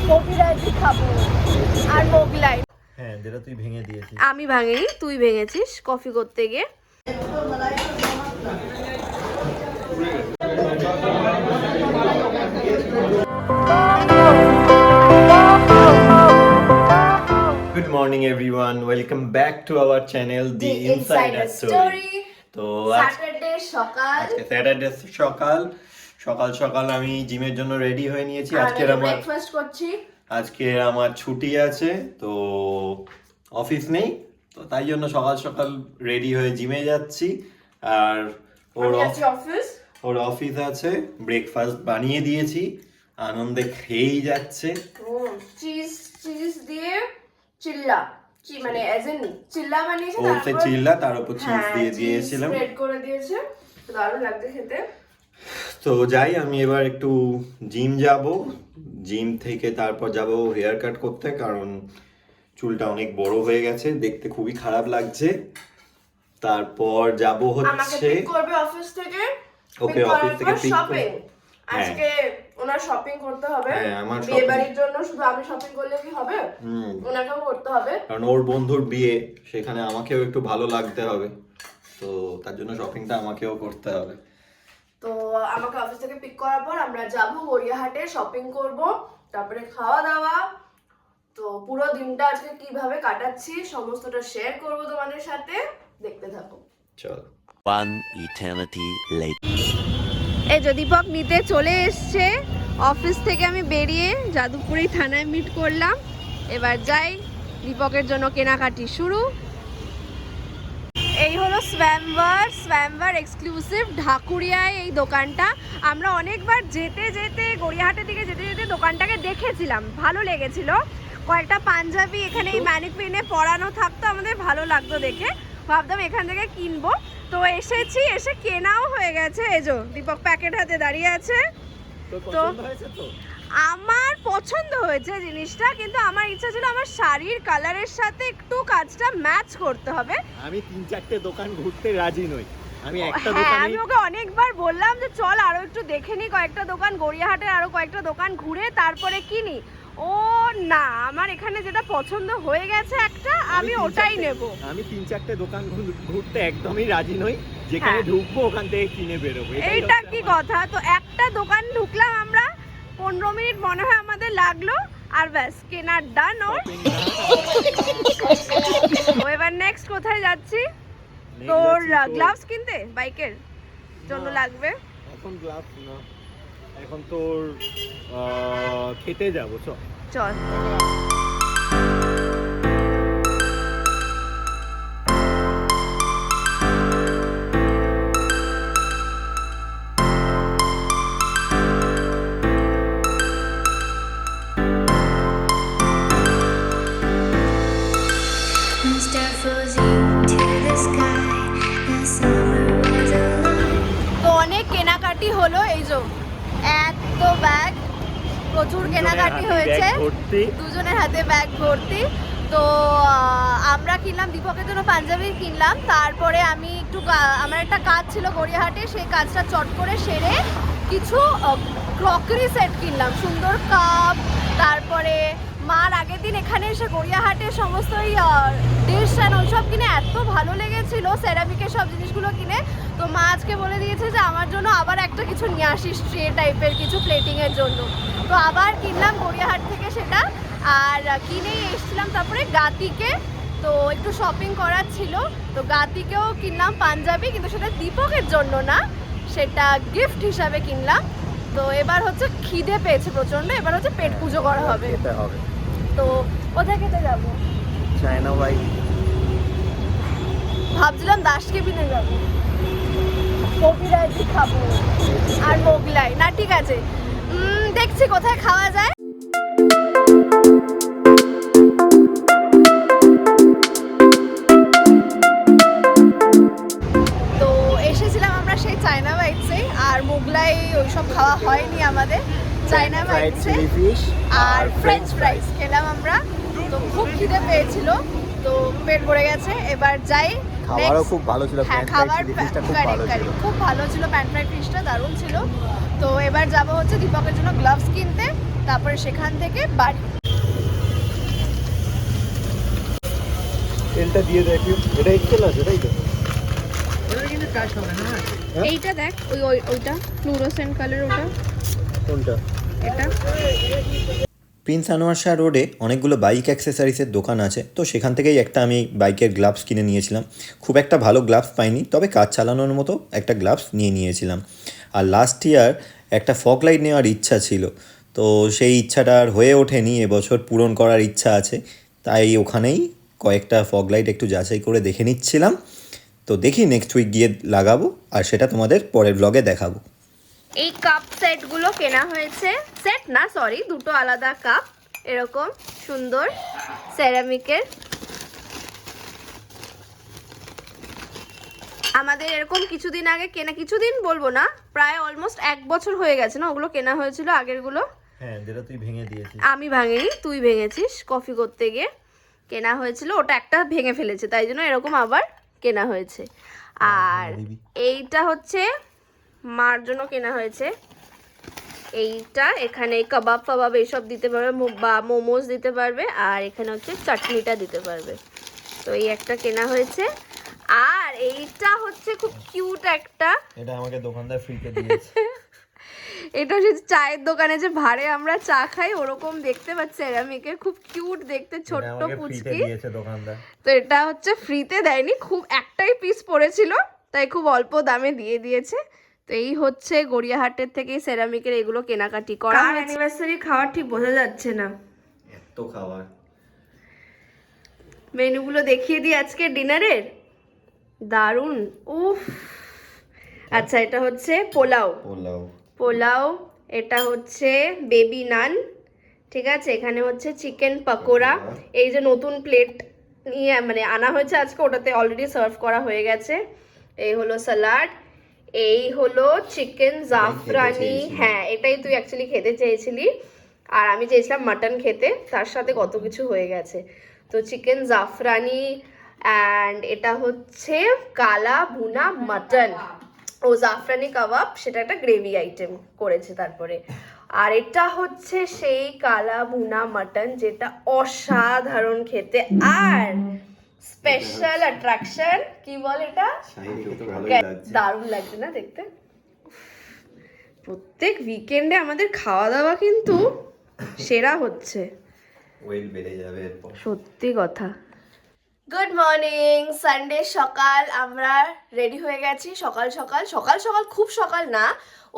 Coffee খাবো আর মোগলাই। হ্যাঁ, যেটা তুই ভেঙে দিয়েছিস। আমি ভাঙিনি, তুই ভেঙেছিস কফি করতে গিয়ে। Good morning everyone, welcome back to our channel The Insider Story. তো স্যাটারডে সকাল, আজকে স্যাটারডে সকাল সকাল আমি জিমের জন্য রেডি হয়ে নিয়েছি। আজকে আমার ব্রেকফাস্ট করছি। আজকে আমার ছুটি আছে, তো অফিস নেই, তো তাই জন্য সকাল সকাল রেডি হয়ে জিমে যাচ্ছি। আর ওর অফিস আছে, ব্রেকফাস্ট বানিয়ে দিয়েছি, আনন্দে খেয়েই যাচ্ছে। চিজ দিয়ে চিল্লা, মানে এজ ইন চিল্লা বানিয়েছে, ওতে চিল্লা, তার উপর চিজ দিয়ে দিয়েছিলাম, স্প্রেড করে দিয়েছে, দারুণ লাগছে খেতে। তো যাই, আমি এবার একটু জিম যাব, জিম থেকে তারপর যাব হেয়ার কাট করতে, কারণ চুলটা অনেক বড় হয়ে গেছে, দেখতে খুবই খারাপ লাগছে। তারপর যাব হচ্ছে করবে অফিস থেকে, ওকে অফিস থেকে পিক শপিং। আজকে ওনার শপিং করতে হবে, হ্যাঁ আমার বিয়ে বাড়ির জন্য। শুধু আমি শপিং করলে কি হবে, ওনাকেও করতে হবে, কারণ ওর বন্ধুর বিয়ে, সেখানে আমাকেও একটু ভালো লাগতে হবে, তো তার জন্য শপিংটা আমাকেও করতে হবে। তো আমাকে অফিস থেকে পিক করার পর আমরা যাব গড়িয়াহাটে, শপিং করব, তারপরে খাওয়া দাওয়া। তো পুরো দিনটা আজকে কিভাবে কাটাচ্ছি সমস্তটা শেয়ার করব তোমাদের সাথে, দেখতে থাকো। চল। One eternity later. এই যে দীপক নিতে চলে এসছে অফিস থেকে। আমি বেরিয়ে যাদবপুরি থানায় মিট করলাম, এবার যাই দীপকের জন্য কেনাকাটি শুরু। এই হলো স্ব্যামবার এক্সক্লুসিভ ঢাকুরিয়ায় এই দোকানটা। আমরা অনেকবার যেতে গড়িয়াহাটের দিকে যেতে দোকানটাকে দেখেছিলাম, ভালো লেগেছিল। কয়েকটা পাঞ্জাবি এখানে এই ম্যানিকুইনে পরানো থাকতো, আমাদের ভালো লাগতো দেখে, ভাবতাম এখান থেকে কিনবো। তো এসেছি, এসে কেনাও হয়ে গেছে। এই যে দীপক প্যাকেট হাতে দাঁড়িয়ে আছে। তো আমার পছন্দ হয়েছে জিনিসটা, কিন্তু আমার ইচ্ছা ছিল আমার শাড়ির কালারের সাথে একটু কাজটা ম্যাচ করতে হবে। আমি 3-4টে দোকান ঘুরতে রাজি নই, আমি একটা হ্যাঁ, দোকানে আমি ওকে অনেকবার বললাম যে চল আরো একটু দেখে নি, কয়েকটা দোকান গড়িয়াহাটের আরো কয়েকটা দোকান ঘুরে তারপরে কিনি। ও না, আমার এখানে যেটা পছন্দ হয়ে গেছে একটা, আমি ওটাই নেব। আমি 3-4টে দোকান ঘুরতে একদমই রাজি নই, যেখানে ঢুকবো ওখান থেকে কিনে বেরোবো। এইটা কি কথা? তো একটা দোকান ঢুকলাম আমরা, 15 মিনিট মনে হয় আমাদের লাগলো, আর ব্যাস কেনার ডান। ও এবার নেক্সট কোথায় যাচ্ছি? তোর গ্লাভস কিনতে বাইকের জন্য লাগবে। এখন গ্লাভস না, এখন তোর খেতে যাবো, চল। তো অনেক কেনাকাটি হলো, এই যে এত ব্যাগ, প্রচুর কেনাকাটি হয়েছে, দুজনের হাতে ব্যাগ ভর্তি। তো আমরা কিনলাম দীপকের জন্য পাঞ্জাবি কিনলাম, তারপরে আমি একটু আমার একটা কাজ ছিল গড়িয়াহাটে, সেই কাজটা চট করে সেরে কিছু ক্রকারি সেট কিনলাম, সুন্দর কাপ। তারপরে মার আগের দিন এখানে এসে গড়িয়াহাটে সমস্ত ওই ডিশ অ্যান্ড ওইসব কিনে এত ভালো লেগেছিল, সেরামিকের সব জিনিসগুলো কিনে। তো মা আজকে বলে দিয়েছে যে আমার জন্য আবার একটা কিছু নিয়ে আসিস, ট্রে টাইপের কিছু প্লেটিংয়ের জন্য। তো আবার কিনলাম গড়িয়াহাট থেকে সেটা, আর কিনেই এসেছিলাম তারপরে গাতিকে। তো একটু শপিং করার ছিল, তো গাতিকেও কিনলাম পাঞ্জাবি, কিন্তু সেটা দীপকের জন্য না, সেটা গিফট হিসাবে কিনলাম। তো এবার হচ্ছে খিদে পেয়েছে প্রচন্ড, এবার হচ্ছে পেট পুজো করা হবে। তো কোথায় খেতে যাবো? চায়না ভাই ভাবছিলাম দাসকে বিনে যাবো, কফি খাবো আর মোগলাই। না ঠিক আছে, দেখছি কোথায় খাওয়া যায়। তো এসেছিলাম আমরা সেই চায়না বাইটসে, আর মোগলাই ওইসব খাওয়া হয়নি আমাদের। চায়না বাইটসে আর ফ্রেঞ্চ ফ্রাইস খেলাম আমরা। তো খুব খিদে পেয়েছিল, তো পেট ভরে গেছে, এবার যাই। খাবারও খুব ভালো ছিল, খাবার খুব ভালো ছিল, প্যান ফ্রাইড ফিশটা দারুণ ছিল। তো এবার যাব হচ্ছে দীপকের জন্য গ্লাভস কিনতে, তারপরে সেখান থেকে বাড়ি। তেলটা দিয়ে দেখি, এটা এক্সেল আছে তাই তো? এইটা দেখ, ওইটা ফ্লুরোসেন্ট কালার, ওটা কোনটা? এটা। প্রিন্স আনোয়ার শাহ রোডে অনেকগুলো বাইক অ্যাক্সেসরিজের দোকান আছে, তো সেখান থেকেই একটা আমি বাইকের গ্লাভস কিনে নিয়েছিলাম। খুব একটা ভালো গ্লাভস পাইনি, তবে কাজ চালানোর মতো একটা গ্লাভস নিয়েছিলাম। আর লাস্ট ইয়ার একটা ফগ লাইট নেওয়ার ইচ্ছা ছিল, তো সেই ইচ্ছাটা আর হয়ে ওঠেনি, এবছর পূরণ করার ইচ্ছা আছে। তাই ওখানেই কয়েকটা ফগ লাইট একটু যাচাই করে দেখে নিচ্ছিলাম। তো দেখি নেক্সট উইক গিয়ে লাগাবো, আর সেটা তোমাদের পরের ব্লগে দেখাবো। এই কাপ সেটগুলো কেনা হয়েছে, সেট না সরি, দুটো আলাদা কাপ, এরকম সুন্দর সেরামিকের। আমাদের এরকম কিছুদিন আগে কেনা, কিছুদিন বলবো না, প্রায় অলমোস্ট 1 বছর হয়ে গেছে না, ওগুলো কেনা হয়েছিল আগেরগুলো। হ্যাঁ, যেটা তুই ভেঙে দিয়েছিস। আমি ভাঙিনি, তুই ভেঙেছিস কফি করতে গিয়ে কেনা হয়েছিল, ওটা একটা ভেঙে ফেলেছে, তাই জন্য এরকম আবার কেনা হয়েছে। আর এইটা হচ্ছে মার জন্য কেনা হয়েছে। এইটা এখানে কাবাব ফাবাব এইসব দিতে পারবে, বা মোমোজ দিতে পারবে, আর এখানে হচ্ছে চাটনিটা দিতে পারবে। তো এই একটা কেনা হয়েছে। আর এইটা হচ্ছে খুব কিউট একটা, এটা আমাকে দোকানদার ফ্রিতে দিয়েছে। এটা হচ্ছে চায়ের দোকানে যে ভাড়ে আমরা চা খাই ওরকম দেখতে পাচ্ছি, সেরামিকের, খুব কিউট দেখতে, ছোট্ট পুচকি। দোকানদার তো এটা হচ্ছে ফ্রিতে দেয়নি, খুব একটাই পিস পড়েছিল, তাই খুব অল্প দামে দিয়ে দিয়েছে। তো এই হচ্ছে গড়িয়াহাটের থেকে সেরামিকের এগুলো কেনাকাটি করা। অ্যানিভার্সারি খাওয়ার ঠিক বোঝা যাচ্ছে না, এত খাবার। মেনুগুলো দেখিয়ে দিই আজকে ডিনারের, দারুণ। উফ, আচ্ছা এটা হচ্ছে পোলাও, পোলাও, এটা হচ্ছে বেবি নান, ঠিক আছে, এখানে হচ্ছে চিকেন পকোড়া, এই যে নতুন প্লেট নিয়ে মানে আনা হয়েছে আজকে, ওটাতে অলরেডি সার্ভ করা হয়ে গেছে। এই হলো স্যালাড, এই হলো চিকেন জাফরানি, হ্যাঁ এটাই তুই অ্যাকচুয়ালি খেতে চেয়েছিলি, আর আমি চেয়েছিলাম মাটন খেতে, তার সাথে কত কিছু হয়ে গেছে। তো চিকেন জাফরানি, অ্যান্ড এটা হচ্ছে কালা ভুনা মাটন, ও জাফরানি কাবাব, সেটা একটা গ্রেভি আইটেম করেছে তারপরে। আর এটা হচ্ছে সেই কালা ভুনা মাটন, যেটা অসাধারণ খেতে। আর স্পেশাল অ্যাট্রাকশন কি বল এটা, দারুণ লাগছে না দেখতে। প্রত্যেক উইকেন্ডে আমাদের খাওয়া দাওয়া কিন্তু সেরা হচ্ছে, ওয়েল বেড়ে যাবে এরপর, সত্যি কথা। গুড মর্নিং, সানডে সকাল, আমরা রেডি হয়ে গেছি। সকাল সকাল সকাল সকাল খুব সকাল না,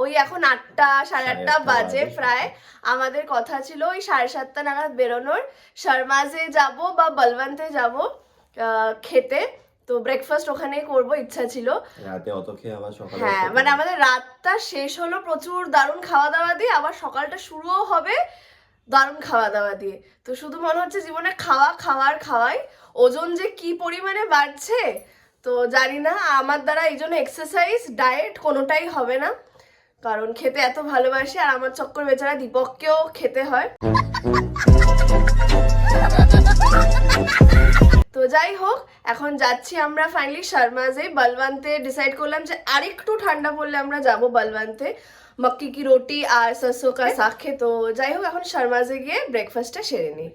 ওই এখন 8টা 8:30 বাজে প্রায়। আমাদের কথা ছিল ওই 7:30 নাগাদ বেরোনোর, শর্মাজে যাব বা বলবন্তে যাব খেতে, তো ব্রেকফাস্ট ওখানেই করব ইচ্ছা ছিল। রাতে অত খেয়ে আবার সকালে, হ্যাঁ মানে আমাদের রাতটা শেষ হলো প্রচুর দারুণ খাওয়া দাওয়া দিয়ে, আবার সকালটা শুরুও হবে দারুণ খাওয়া দাওয়া দিয়ে। তো শুধু মনে হচ্ছে জীবনে খাওয়াই, ওজন যে কি পরিমাণে বাড়ছে তো জানি না, আমার দ্বারা এই জন্য এক্সারসাইজ ডায়েট কোনোটাই হবে না, কারণ খেতে এত ভালোবাসি, আর আমার চক্কর বেচারা দীপককেও খেতে হয়। তো যাই হোক, এখন যাচ্ছি আমরা ফাইনালি শর্মাজে। বলবন্তে ডিসাইড করলাম যে আরেকটু ঠান্ডা পড়লে আমরা যাব বলবন্তে, মক্কি কি রুটি আর सरसों का साग खे। তো যাই হোক, এখন শর্মাজে গিয়ে ব্রেকফাস্টটা সেরে নিই।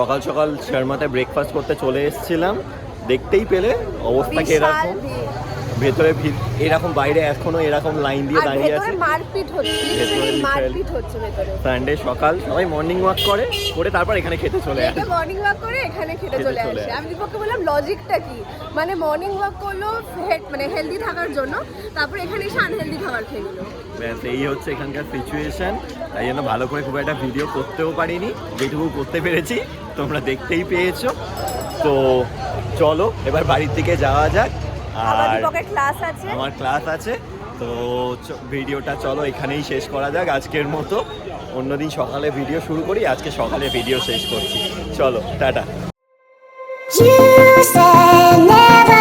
সকাল সকাল শর্মাতে ব্রেকফাস্ট করতে চলে এসেছিলাম, দেখতেই পেলে অবস্থা কিরকম, ভেতরে এরকম বাইরে এখনো এরকম লাইন দিয়ে আর দাঁড়িয়ে ভেতরে আছে। মারপিট হচ্ছে, ভেতরে মারপিট হচ্ছে ভেতরে। সানডে সকাল সবাই মর্নিং ওয়াক করে তারপর এখানে খেতে চলে আসে। মর্নিং ওয়াক করে এখানে খেতে চলে আসে। আমি দীপককে বললাম লজিকটা কি, মানে মর্নিং ওয়াক করলো মানে হেলদি থাকার জন্য, তারপর এখানে এসে আনহেলদি খাবার খেয়ে নিল। ব্যাস এই হচ্ছে এখানকার সিচুয়েশন। তাই জন্য ভালো করে খুব একটা ভিডিও করতেও পারিনি, যেটুকু করতে পেরেছি তোমরা দেখতেই পেয়েছো। তো চলো এবার বাড়ির দিকে যাওয়া যাক। আমার আর দীপকের ক্লাস আছে, আমার ক্লাস আছে, তো ভিডিওটা চলো এখানেই শেষ করা যাক আজকের মতো। অন্যদিন সকালে ভিডিও শুরু করি, আজকে সকালে ভিডিও শেষ করছি। চলো টাটা। You said never